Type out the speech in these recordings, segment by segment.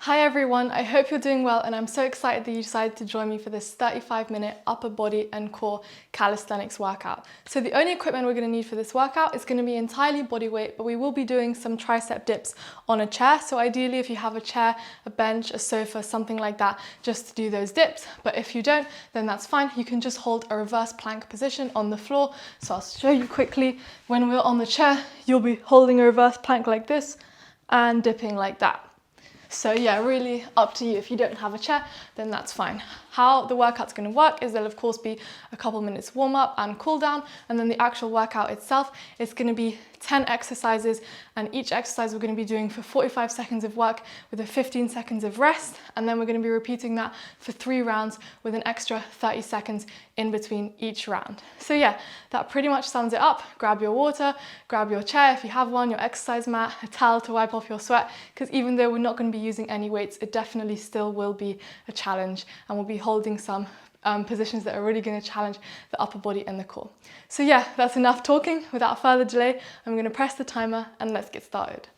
Hi everyone, I hope you're doing well and I'm so excited that you decided to join me for this 35-minute upper body and core calisthenics workout. So the only equipment we're going to need for this workout is going to be entirely body weight, but we will be doing some tricep dips on a chair. So ideally if you have a chair, a bench, a sofa, something like that, just to do those dips. But if you don't, then that's fine. You can just hold a reverse plank position on the floor. So I'll show you quickly. When we're on the chair, you'll be holding a reverse plank like this and dipping like that. So yeah, really up to you. If you don't have a chair, then that's fine. How the workout's going to work is there'll of course be a couple minutes warm up and cool down, and then the actual workout itself is going to be 10 exercises, and each exercise we're going to be doing for 45 seconds of work with a 15 seconds of rest, and then we're going to be repeating that for 3 rounds with an extra 30 seconds in between each round. So yeah, that pretty much sums it up. Grab your water, grab your chair if you have one, your exercise mat, a towel to wipe off your sweat, because even though we're not going to be using any weights, it definitely still will be a challenge, and we'll be holding some positions that are really going to challenge the upper body and the core. So yeah, that's enough talking. Without further delay, I'm going to press the timer and let's get started.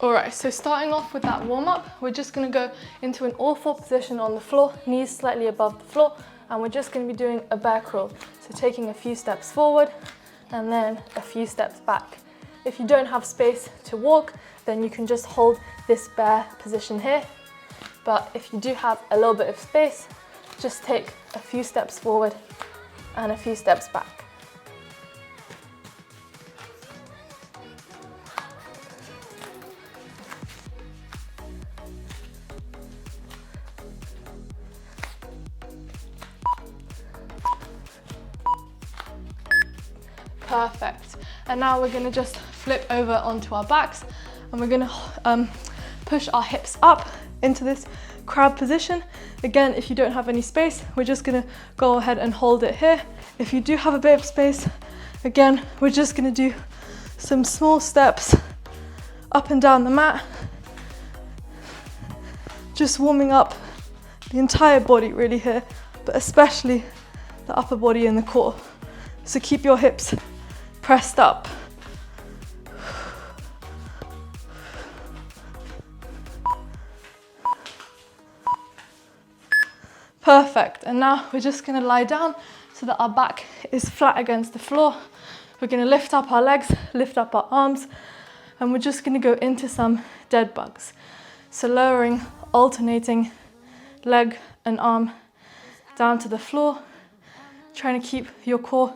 Alright, so starting off with that warm-up, we're just going to go into an all-four position on the floor, knees slightly above the floor, and we're just going to be doing a bear crawl. So taking a few steps forward and then a few steps back. If you don't have space to walk, then you can just hold this bear position here. But if you do have a little bit of space, just take a few steps forward and a few steps back. Perfect. And now we're going to just flip over onto our backs, and we're going to push our hips up into this crab position. Again, if you don't have any space, we're just going to go ahead and hold it here. If you do have a bit of space, again, we're just going to do some small steps up and down the mat, just warming up the entire body really here, but especially the upper body and the core. So keep your hips pressed up. Perfect, and now we're just going to lie down so that our back is flat against the floor. We're going to lift up our legs, lift up our arms, and we're just going to go into some dead bugs. So lowering, alternating leg and arm down to the floor, trying to keep your core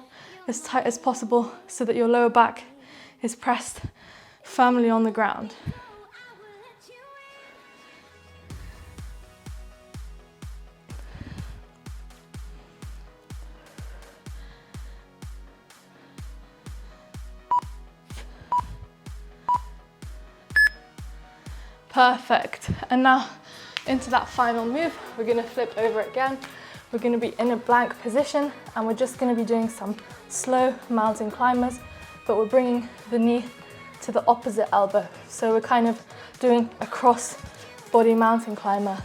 as tight as possible so that your lower back is pressed firmly on the ground. Perfect. And now into that final move, we're going to flip over again. We're going to be in a plank position, and we're just going to be doing some slow mountain climbers, but we're bringing the knee to the opposite elbow. So we're kind of doing a cross body mountain climber,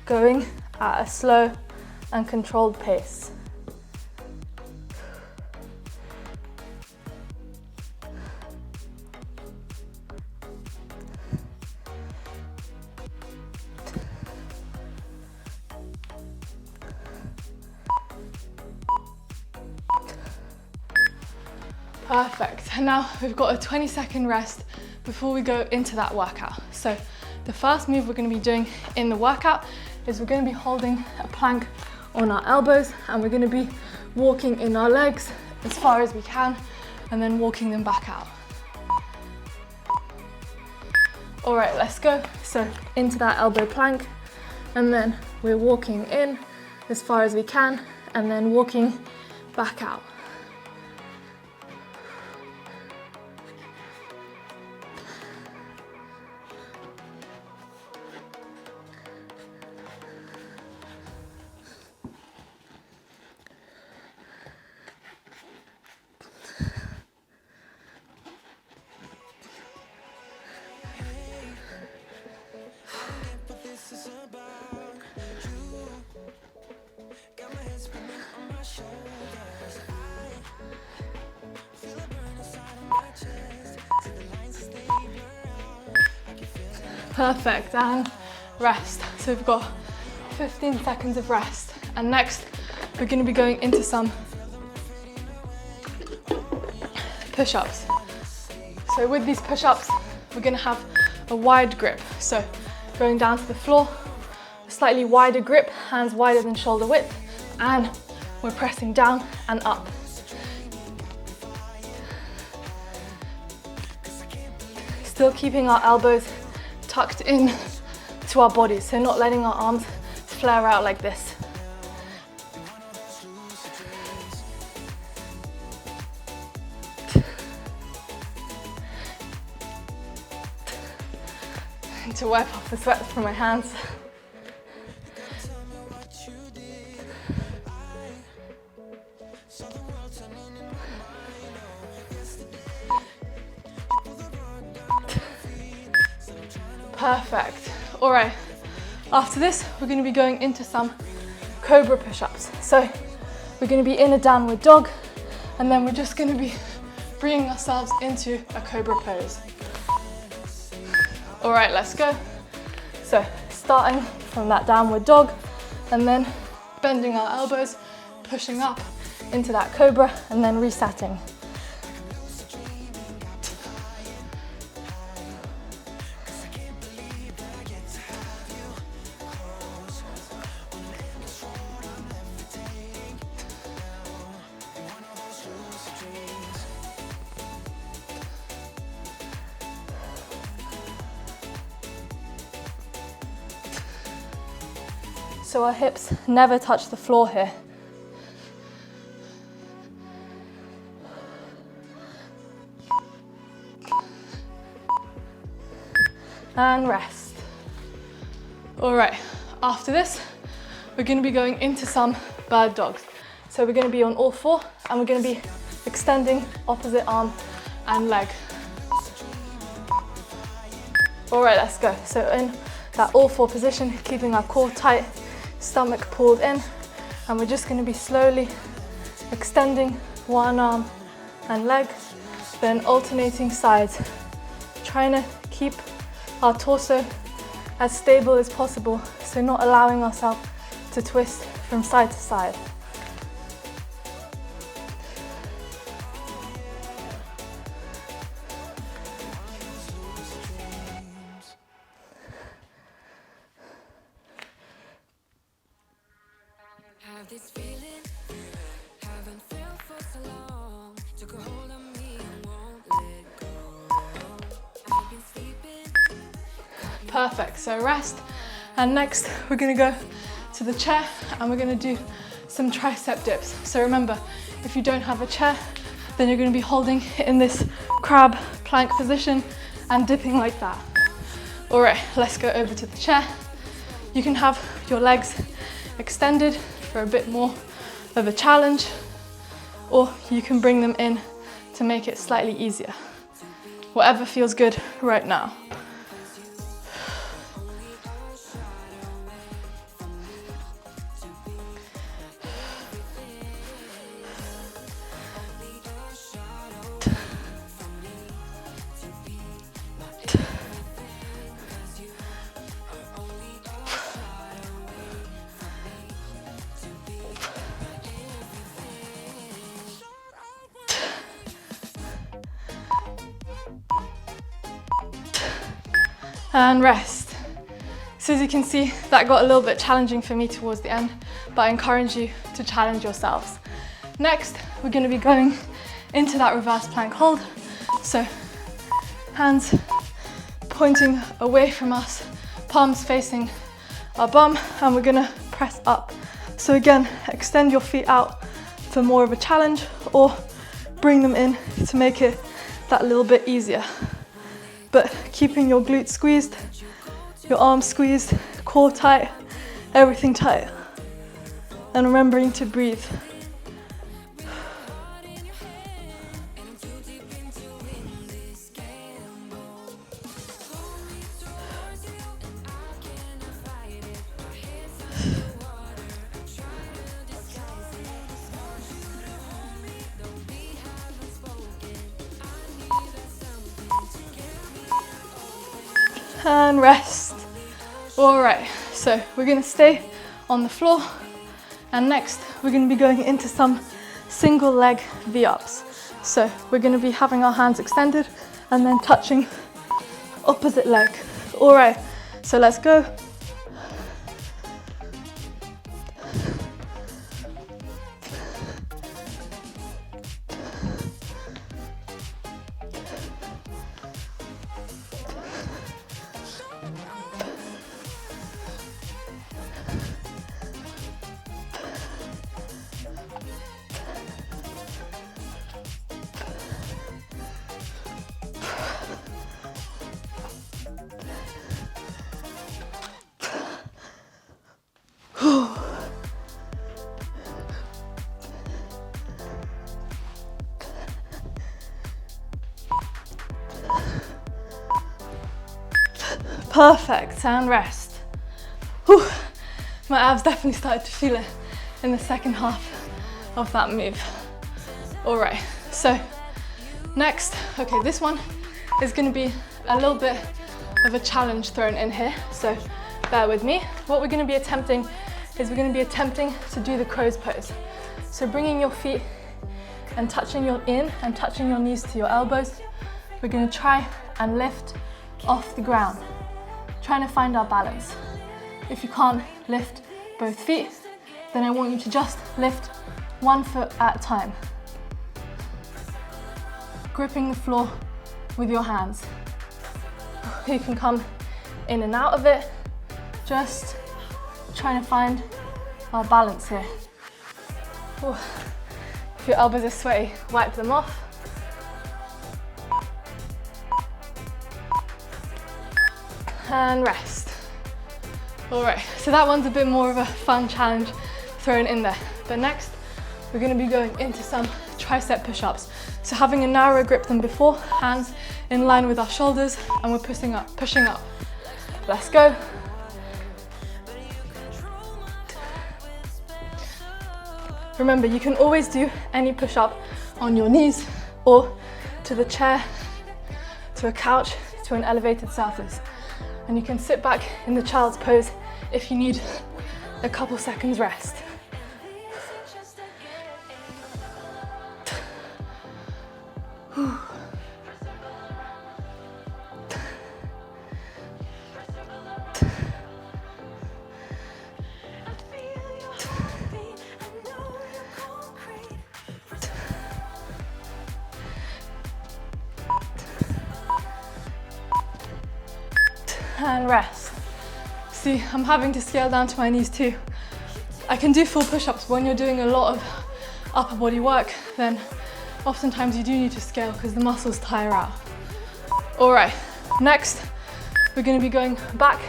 going at a slow and controlled pace. Perfect, and now we've got a 20-second rest before we go into that workout. So the first move we're going to be doing in the workout is we're going to be holding a plank on our elbows, and we're going to be walking in our legs as far as we can and then walking them back out. All right, let's go. So into that elbow plank, and then we're walking in as far as we can and then walking back out. Perfect, and rest. So we've got 15 seconds of rest. And next, we're gonna be going into some push-ups. So with these push-ups, we're gonna have a wide grip. So going down to the floor, a slightly wider grip, hands wider than shoulder width, and we're pressing down and up. Still keeping our elbows tucked in to our bodies, so not letting our arms flare out like this. And to wipe off the sweat from my hands. Perfect. All right, after this, we're gonna be going into some cobra push-ups. So we're gonna be in a downward dog, and then we're just gonna be bringing ourselves into a cobra pose. All right, let's go. So starting from that downward dog, and then bending our elbows, pushing up into that cobra, and then resetting. So our hips never touch the floor here. And rest. All right, after this, we're gonna be going into some bird dogs. So we're gonna be on all four, and we're gonna be extending opposite arm and leg. All right, let's go. So in that all four position, keeping our core tight, stomach pulled in, and we're just going to be slowly extending one arm and leg, then alternating sides, trying to keep our torso as stable as possible, so not allowing ourselves to twist from side to side. This feeling, haven't felt for so long. Took a hold on me and won't let go. I've been sleeping. Perfect, so rest. And next, we're gonna go to the chair, and we're gonna do some tricep dips. So remember, if you don't have a chair, then you're gonna be holding in this crab plank position and dipping like that. All right, let's go over to the chair. You can have your legs extended for a bit more of a challenge, or you can bring them in to make it slightly easier. Whatever feels good right now. And rest. So as you can see, that got a little bit challenging for me towards the end, but I encourage you to challenge yourselves. Next, we're going to be going into that reverse plank hold. So hands pointing away from us, palms facing our bum, and we're going to press up. So again, extend your feet out for more of a challenge, or bring them in to make it that little bit easier. But keeping your glutes squeezed, your arms squeezed, core tight, everything tight. And remembering to breathe. and rest. All right, so we're gonna stay on the floor, and next we're gonna be going into some single leg V-ups. So we're gonna be having our hands extended and then touching opposite leg. All right, so let's go. Perfect, and rest. Whew. My abs definitely started to feel it in the second half of that move. All right, so next, okay, this one is gonna be a little bit of a challenge thrown in here, so bear with me. What we're gonna be attempting is we're gonna be attempting to do the crow's pose. So bringing your feet and touching your knees to your elbows. We're gonna try and lift off the ground, trying to find our balance. If you can't lift both feet, then I want you to just lift one foot at a time. Gripping the floor with your hands. You can come in and out of it, just trying to find our balance here. Ooh. If your elbows are sweaty, wipe them off. And rest. All right, so that one's a bit more of a fun challenge thrown in there. But next, we're gonna be going into some tricep push-ups. So having a narrower grip than before, hands in line with our shoulders, and we're pushing up. Let's go. Remember, you can always do any push-up on your knees or to the chair, to a couch, to an elevated surface. And you can sit back in the child's pose if you need a couple seconds rest. And rest. See, I'm having to scale down to my knees too. I can do full push-ups, but when you're doing a lot of upper body work, then oftentimes you do need to scale because the muscles tire out. All right, next, we're gonna be going back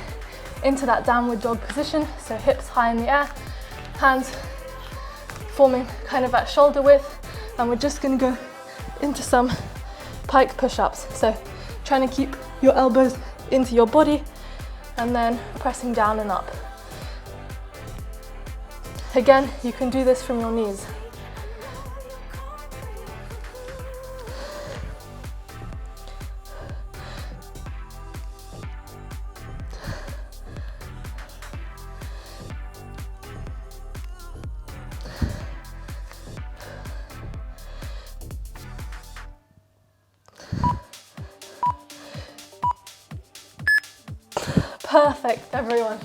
into that downward dog position. So hips high in the air, hands forming kind of at shoulder width, and we're just gonna go into some pike push-ups. So trying to keep your elbows into your body and then pressing down and up. Again, you can do this from your knees. Perfect, everyone.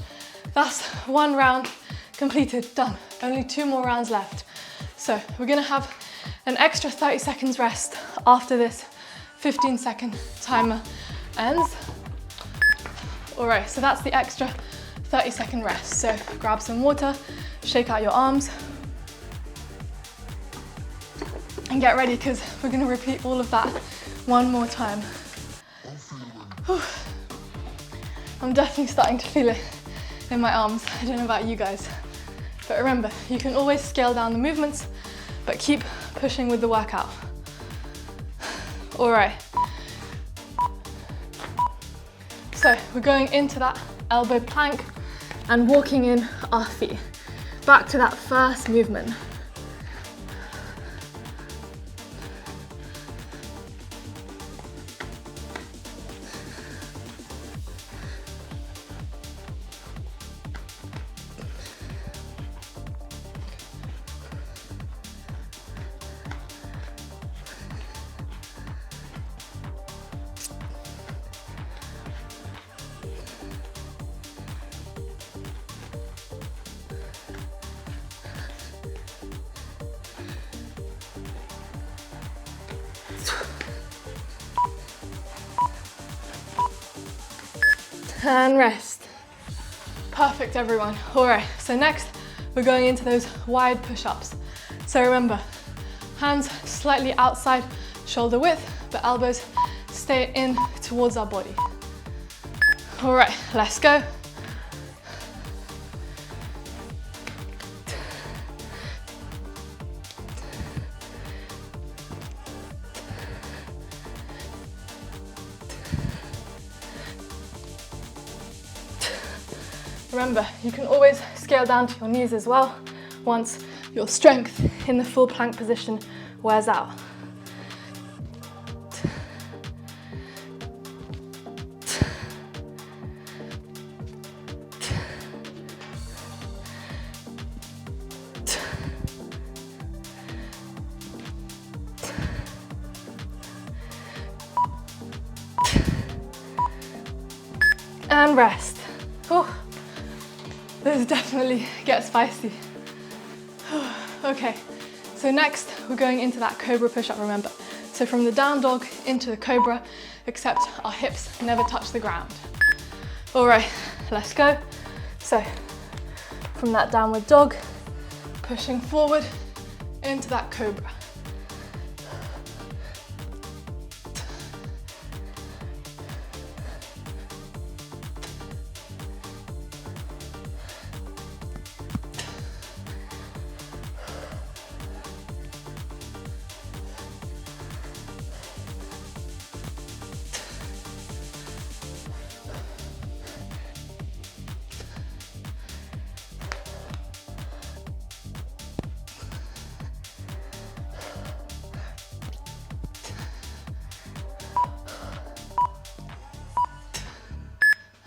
That's one round completed, done. Only 2 more rounds left. So we're gonna have an extra 30 seconds rest after this 15-second timer ends. All right, so that's the extra 30-second rest. So grab some water, shake out your arms, and get ready because we're gonna repeat all of that one more time. Whew. I'm definitely starting to feel it in my arms. I don't know about you guys. But remember, you can always scale down the movements, but keep pushing with the workout. All right. So we're going into that elbow plank and walking in our feet. Back to that first movement. and rest. Perfect, everyone. All right, so next we're going into those wide push-ups. So remember, hands slightly outside shoulder width, but elbows stay in towards our body. All right, let's go. Remember, you can always scale down to your knees as well once your strength in the full plank position wears out. And rest. Whew. This definitely gets spicy. Okay, so next we're going into that cobra push-up, remember. So from the down dog into the cobra, except our hips never touch the ground. All right, let's go. So from that downward dog, pushing forward into that cobra.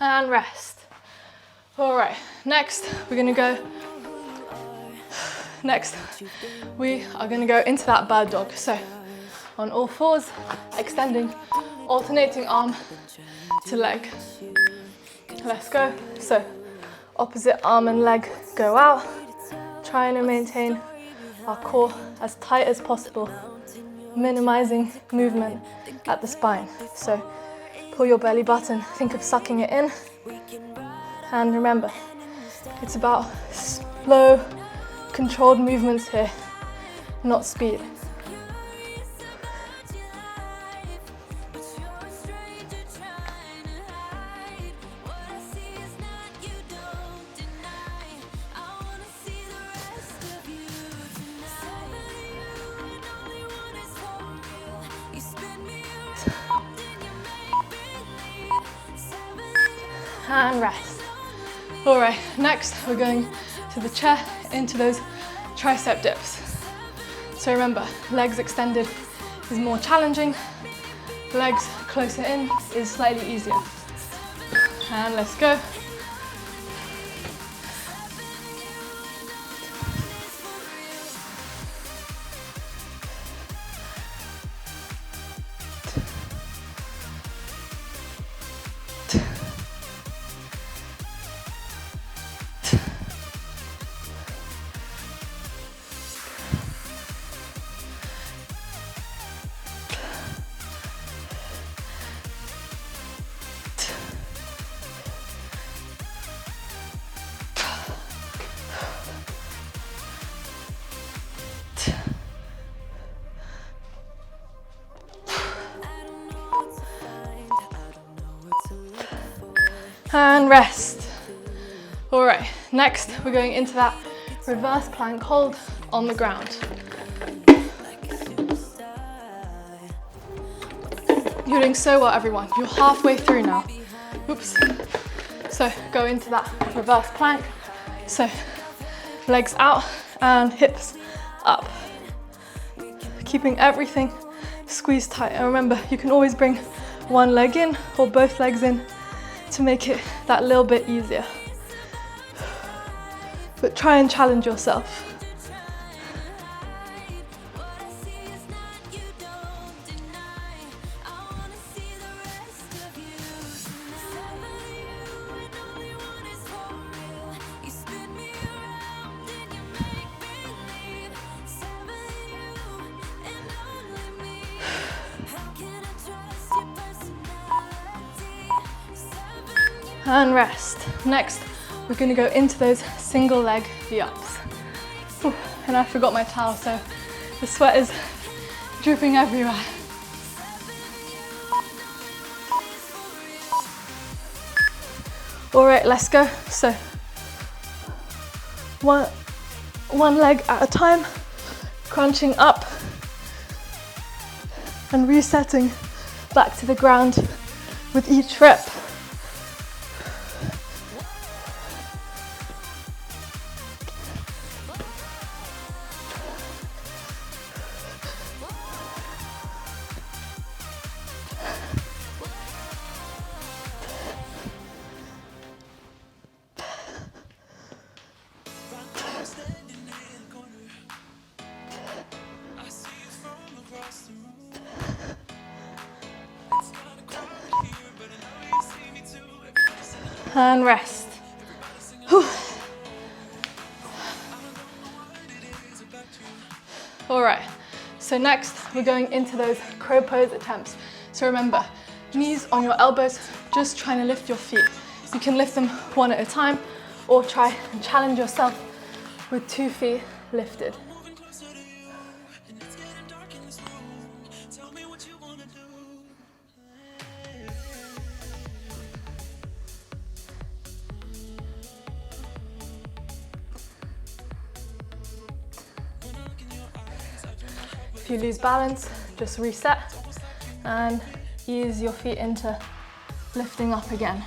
And rest. All right, next we are gonna go into that bird dog. So on all fours, extending, alternating arm to leg. Let's go. So opposite arm and leg go out, trying to maintain our core as tight as possible, minimizing movement at the spine. So pull your belly button, think of sucking it in. And remember, it's about slow, controlled movements here, not speed. And rest. All right, next we're going to the chair into those tricep dips. So remember, legs extended is more challenging, legs closer in is slightly easier. And let's go. And rest. All right, next we're going into that reverse plank hold on the ground. You're doing so well, everyone. You're halfway through now. Oops. So go into that reverse plank. So legs out and hips up. Keeping everything squeezed tight. And remember, you can always bring one leg in or both legs in to make it that little bit easier. But try and challenge yourself. and rest. Next, we're gonna go into those single leg V-ups. And I forgot my towel, so the sweat is dripping everywhere. All right, let's go. So one leg at a time, crunching up and resetting back to the ground with each rep. And rest. Whew. All right, so next we're going into those crow pose attempts. So remember, knees on your elbows, just trying to lift your feet. You can lift them one at a time or try and challenge yourself with 2 feet lifted. If you lose balance, just reset and ease your feet into lifting up again.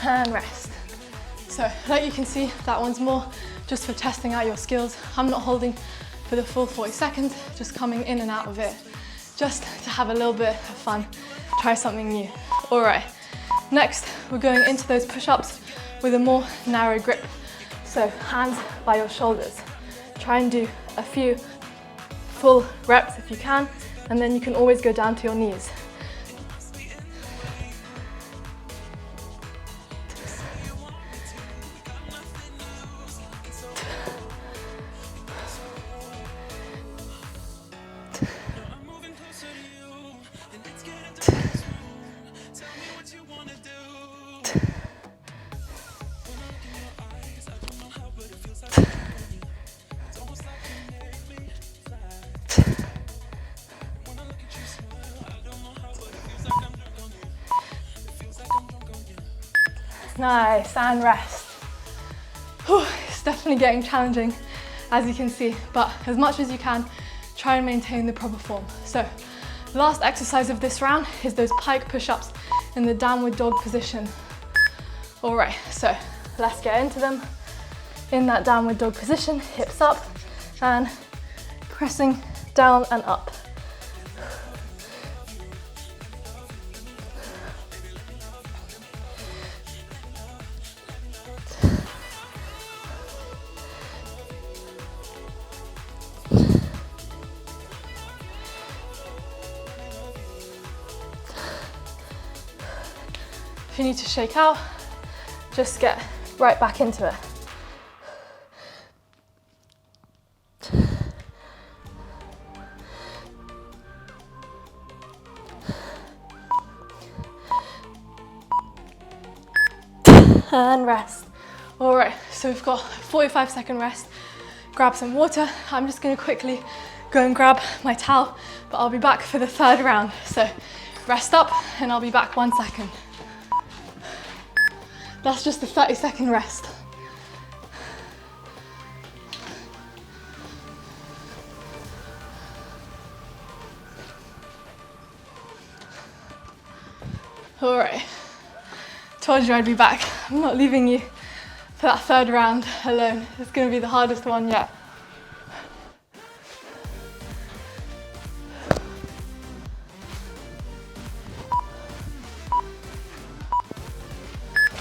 And rest. So like you can see, that one's more just for testing out your skills. I'm not holding for the full 40 seconds, just coming in and out of it, just to have a little bit of fun, try something new. All right, next we're going into those push-ups with a more narrow grip. So hands by your shoulders. Try and do a few full reps if you can, and then you can always go down to your knees. Nice, and rest. Whew, it's definitely getting challenging, as you can see, but as much as you can, try and maintain the proper form. So, the last exercise of this round is those pike push-ups in the downward dog position. All right, so let's get into them. In that downward dog position, hips up and pressing down and up. If you need to shake out, just get right back into it. And rest. All right, so we've got a 45-second rest. Grab some water. I'm just gonna quickly go and grab my towel, but I'll be back for the 3rd round. So rest up and I'll be back 1 second. That's just a 30-second rest. All right, told you I'd be back. I'm not leaving you for that 3rd round alone. It's gonna be the hardest one yet.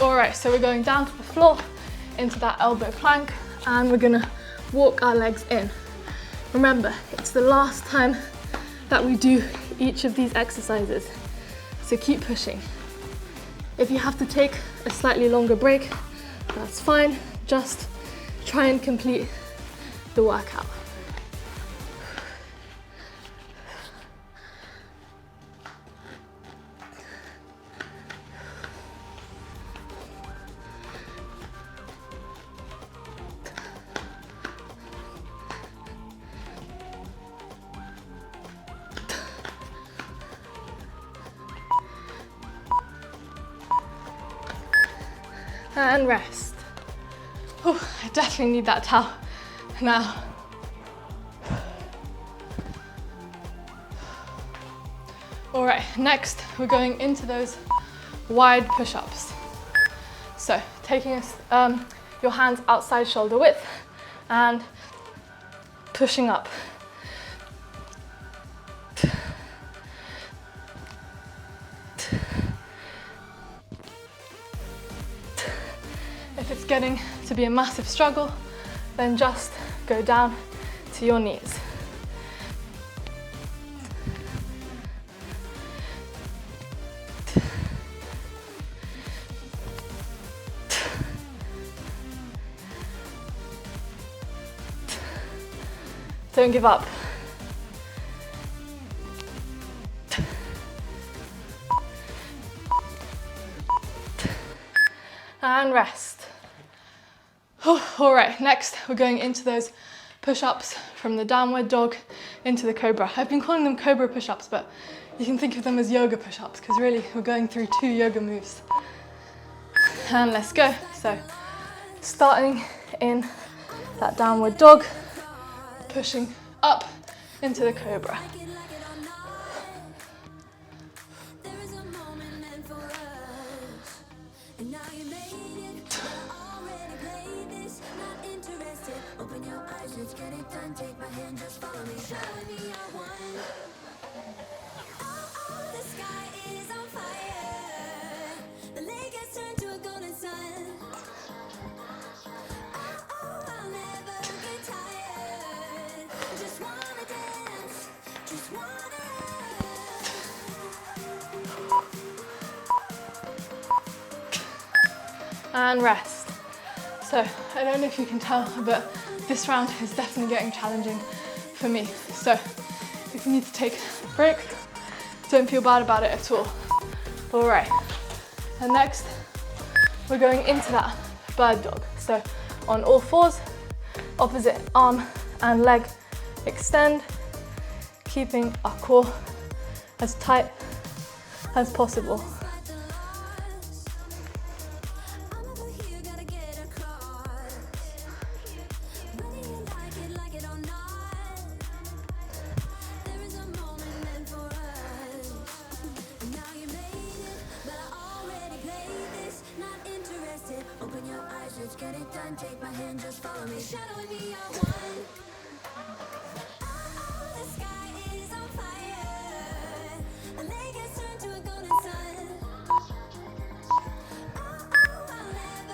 All right, so we're going down to the floor into that elbow plank and we're gonna walk our legs in. Remember, it's the last time that we do each of these exercises, so keep pushing. If you have to take a slightly longer break, that's fine. Just try and complete the workout. And rest. Oh, I definitely need that towel now. All right, next we're going into those wide push-ups. So taking your hands outside shoulder width and pushing up. If it's getting to be a massive struggle, then just go down to your knees. Don't give up. And rest. All right, next we're going into those push-ups from the downward dog into the cobra. I've been calling them cobra push-ups, but you can think of them as yoga push-ups because really we're going through 2 yoga moves. And let's go. So starting in that downward dog, pushing up into the cobra. And rest. So I don't know if you can tell, but this round is definitely getting challenging for me. So if you need to take a break, don't feel bad about it at all. All right, and next we're going into that bird dog. So on all fours, opposite arm and leg extend, keeping our core as tight as possible.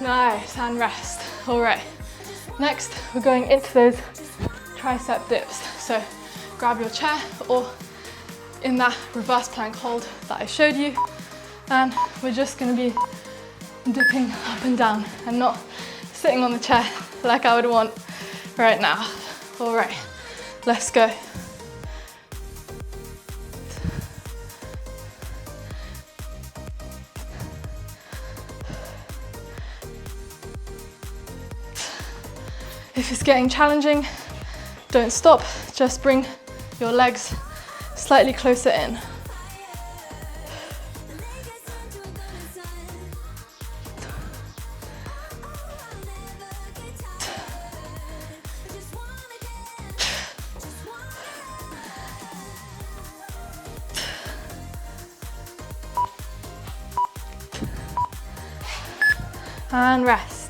Nice, and rest. All right, next we're going into those tricep dips. So grab your chair or in that reverse plank hold that I showed you, and we're just going to be dipping up and down and not sitting on the chair like I would want right now. All right, let's go. If it's getting challenging, don't stop, just bring your legs slightly closer in. And rest.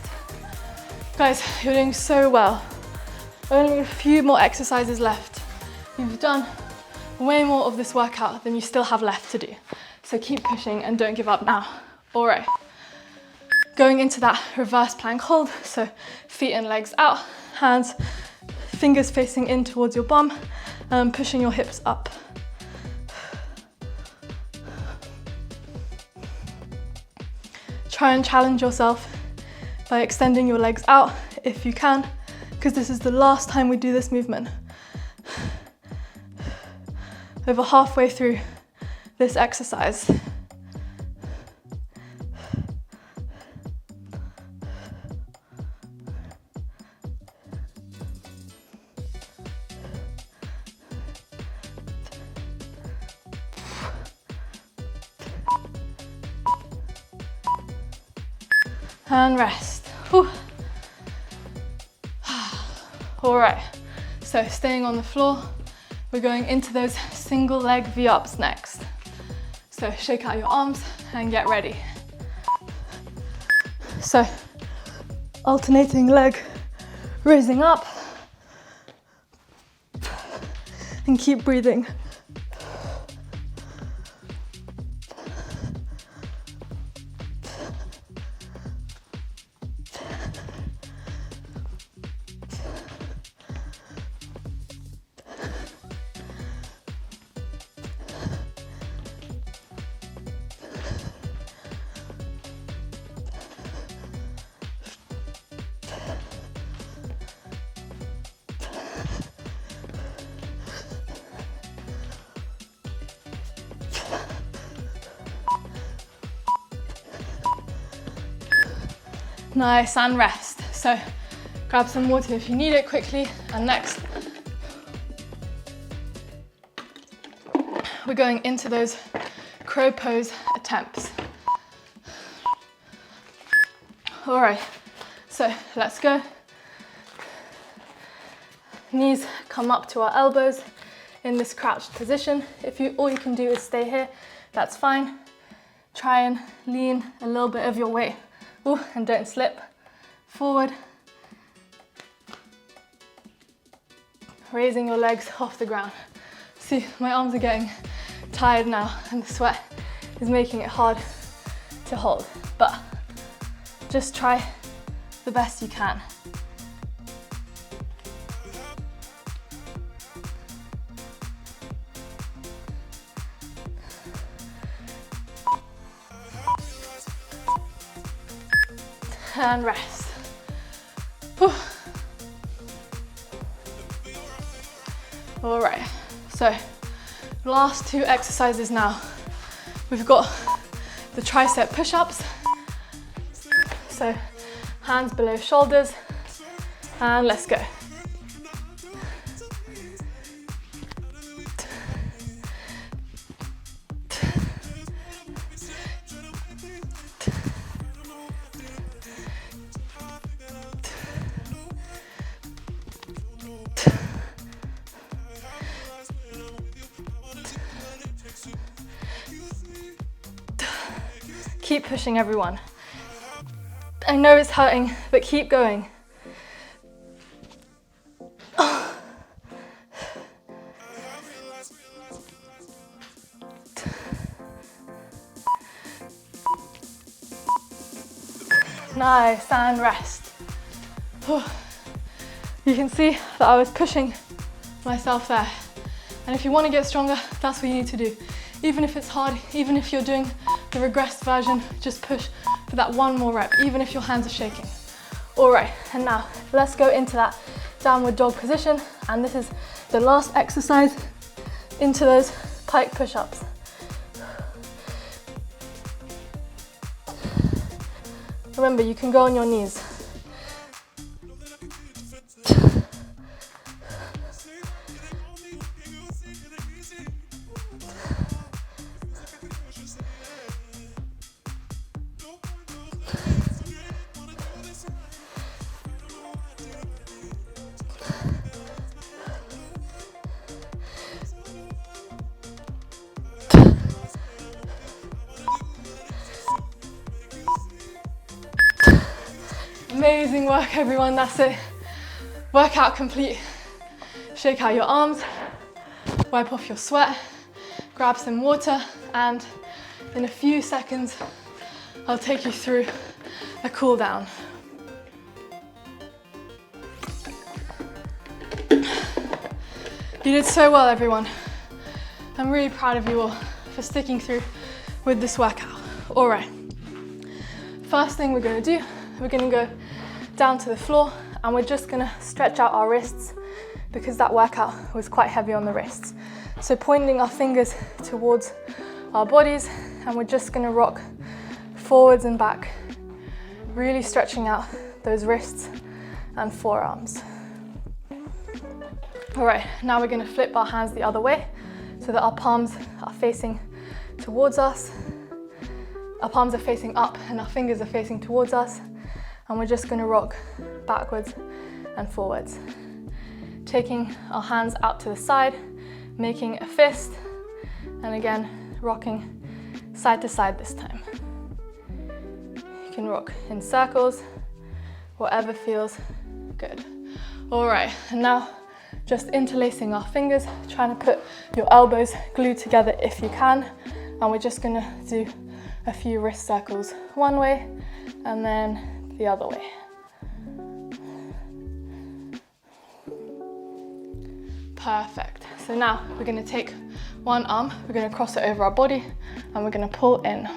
Guys, you're doing so well. Only a few more exercises left. You've done way more of this workout than you still have left to do. So keep pushing and don't give up now. All right. Going into that reverse plank hold. So feet and legs out, hands, fingers facing in towards your bum, and pushing your hips up. Try and challenge yourself by extending your legs out if you can, because this is the last time we do this movement. Over halfway through this exercise. And rest. Whew. All right, so staying on the floor, we're going into those single leg V-ups next. So shake out your arms and get ready. So alternating leg raising up and keep breathing. Nice, and rest. So grab some water if you need it quickly. And next, we're going into those crow pose attempts. All right, so let's go. Knees come up to our elbows in this crouched position. All you can do is stay here, that's fine. Try and lean a little bit of your weight. Ooh, and don't slip. Forward. Raising your legs off the ground. See, my arms are getting tired now and the sweat is making it hard to hold. But just try the best you can. And rest. Whew. All right, so last two exercises now. We've got the tricep push-ups. So hands below shoulders, and let's go. Keep pushing, everyone. I know it's hurting, but keep going. Oh. Nice, and rest. You can see that I was pushing myself there. And if you want to get stronger, that's what you need to do. Even if it's hard, even if you're doing the regressed version, just push for that one more rep, even if your hands are shaking. All right, and now let's go into that downward dog position. And this is the last exercise into those pike push-ups. Remember, you can go on your knees. Amazing work, everyone, that's it. Workout complete. Shake out your arms, wipe off your sweat, grab some water, and in a few seconds, I'll take you through a cool down. You did so well, everyone. I'm really proud of you all for sticking through with this workout. All right. First thing we're gonna do, we're gonna go down to the floor and we're just gonna stretch out our wrists because that workout was quite heavy on the wrists. So pointing our fingers towards our bodies and we're just gonna rock forwards and back, really stretching out those wrists and forearms. All right, now we're gonna flip our hands the other way so that our palms are facing towards us. Our palms are facing up and our fingers are facing towards us. And we're just gonna rock backwards and forwards. Taking our hands out to the side, making a fist, and again, rocking side to side this time. You can rock in circles, whatever feels good. All right, and now just interlacing our fingers, trying to put your elbows glued together if you can. And we're just gonna do a few wrist circles one way and then the other way. Perfect. So now we're going to take one arm, we're going to cross it over our body and we're going to pull in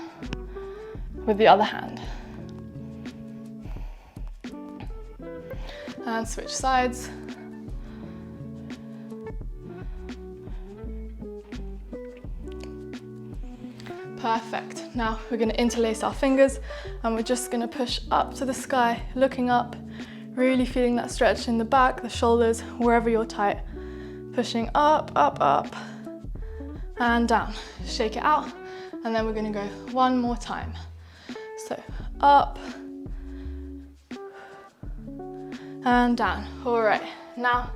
with the other hand. And switch sides. Perfect. Now we're going to interlace our fingers and we're just going to push up to the sky, looking up, really feeling that stretch in the back, the shoulders, wherever you're tight. Pushing up, up, up, and down. Shake it out, and then we're going to go one more time. So up and down. All right, now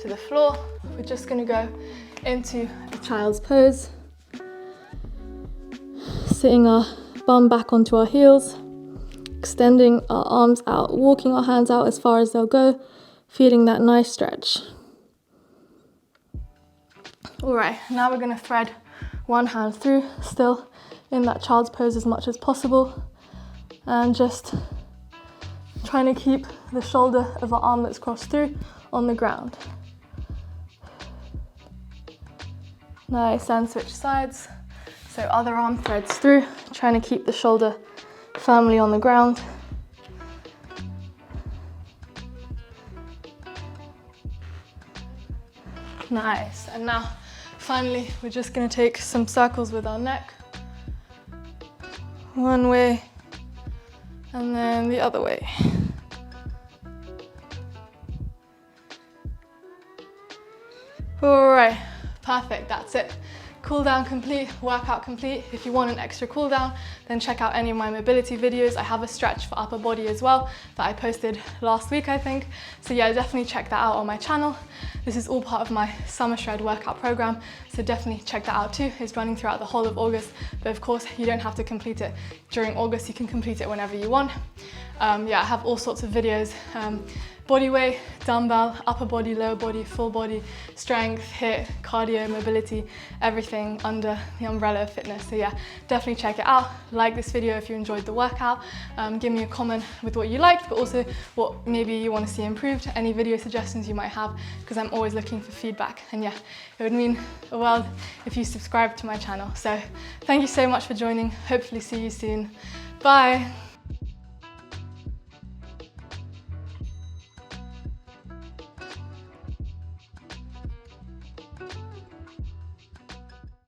to the floor. We're just going to go into a child's pose. Sitting our bum back onto our heels, extending our arms out, walking our hands out as far as they'll go, feeling that nice stretch. All right, now we're gonna thread one hand through, still in that child's pose as much as possible, and just trying to keep the shoulder of our arm that's crossed through on the ground. Nice, and switch sides. So other arm threads through, trying to keep the shoulder firmly on the ground. Nice, and now finally we're just going to take some circles with our neck. One way and then the other way. All right, perfect, that's it. Cool down complete, workout complete. If you want an extra cool down, then check out any of my mobility videos. I have a stretch for upper body as well that I posted last week, I think. So yeah, definitely check that out on my channel. This is all part of my Summer Shred workout program, so definitely check that out too. It's running throughout the whole of August, but of course you don't have to complete it during August. You can complete it whenever you want. Yeah, I have all sorts of videos. Body weight, dumbbell, upper body, lower body, full body, strength, HIIT, cardio, mobility, everything under the umbrella of fitness. So yeah, definitely check it out. Like this video if you enjoyed the workout. Give me a comment with what you liked, but also what maybe you want to see improved, any video suggestions you might have, because I'm always looking for feedback. And yeah, it would mean the world if you subscribe to my channel. So thank you so much for joining. Hopefully see you soon. Bye.